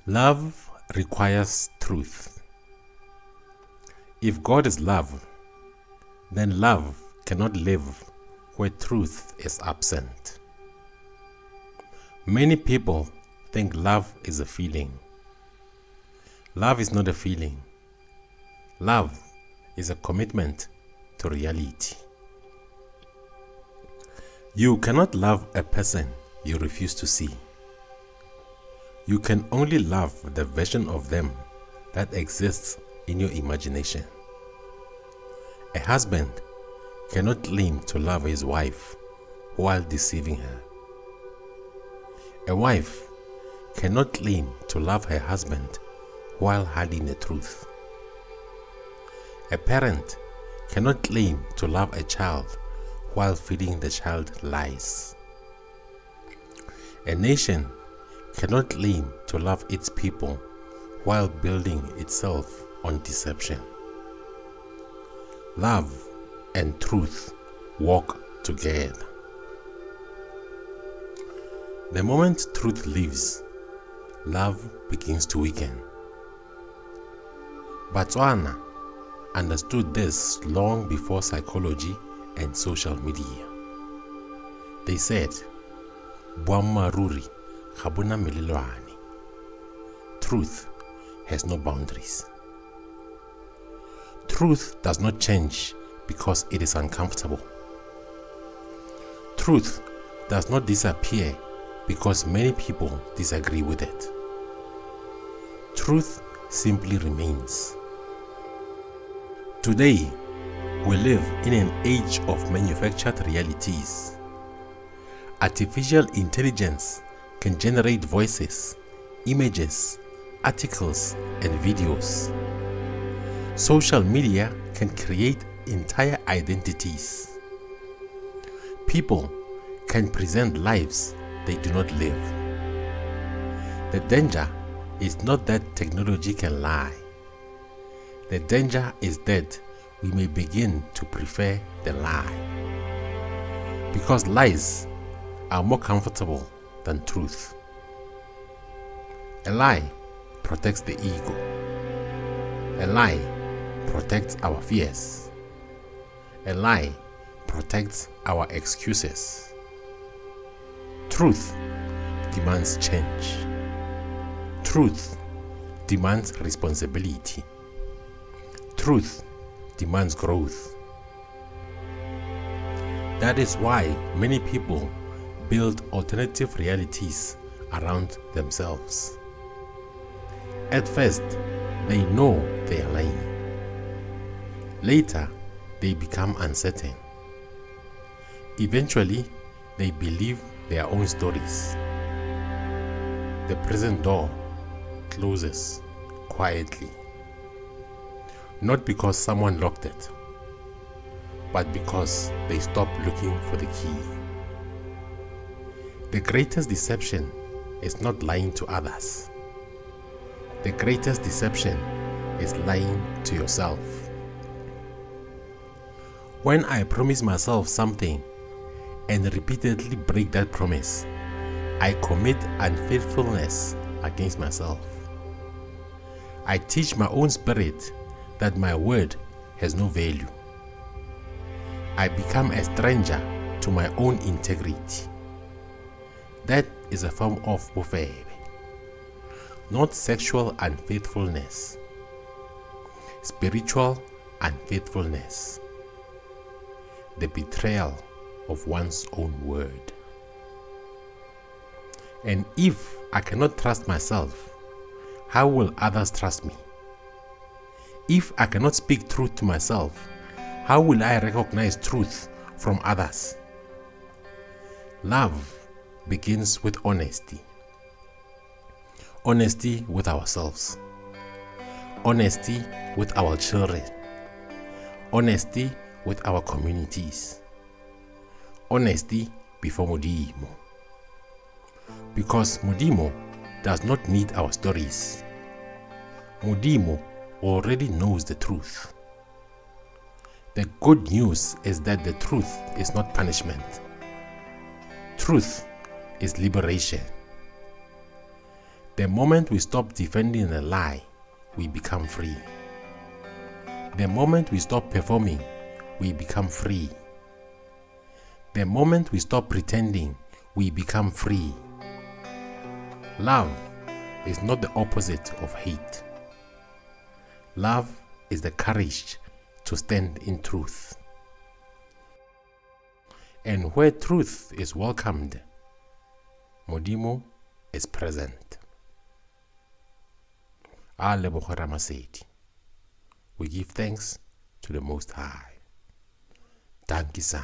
Love requires truth. If God is love, then love cannot live where truth is absent. Many people think love is a feeling. Love is not a feeling. Love is a commitment to reality. You cannot love a person you refuse to see. You can only love the version of them that exists in your imagination. A husband cannot claim to love his wife while deceiving her. A wife cannot claim to love her husband while hiding the truth. A parent cannot claim to love a child while feeding the child lies. A nation cannot claim to love its people while building itself on deception. Love and truth walk together. The moment truth leaves, love begins to weaken. Botswana understood this long before psychology and social media. They said, "Boammaruri ga bo na melelwane." Truth has no boundaries. Truth does not change because it is uncomfortable. Truth does not disappear because many people disagree with it. Truth simply remains. Today, we live in an age of manufactured realities. Artificial intelligence can generate voices, images, articles, and videos. Social media can create entire identities. People can present lives they do not live. The danger is not that technology can lie. The danger is that we may begin to prefer the lie. Because lies are more comfortable than truth. A lie protects the ego. A lie protects our fears. A lie protects our excuses. Truth demands change. Truth demands responsibility. Truth demands growth. That is why many people build alternative realities around themselves. At first, they know they are lying. Later, they become uncertain. Eventually, they believe their own stories. The prison door closes quietly. Not because someone locked it, but because they stopped looking for the key. The greatest deception is not lying to others. The greatest deception is lying to yourself. When I promise myself something and repeatedly break that promise, I commit unfaithfulness against myself. I teach my own spirit that my word has no value. I become a stranger to my own integrity. That is a form of bofebe, not sexual unfaithfulness, spiritual unfaithfulness, the betrayal of one's own word. And if I cannot trust myself, how will others trust me? If I cannot speak truth to myself, how will I recognize truth from others? Love begins with honesty. Honesty with ourselves. Honesty with our children. Honesty with our communities. Honesty before Modimo. Because Modimo does not need our stories. Modimo already knows the truth. The good news is that the truth is not punishment. Truth is liberation. The The moment we stop defending a lie, we become free. The moment we stop performing, we become free. The moment we stop pretending, we become free. Love is not the opposite of hate. Love is the courage to stand in truth. And where truth is welcomed, Modimo is present. We give thanks to the Most High. Danke san.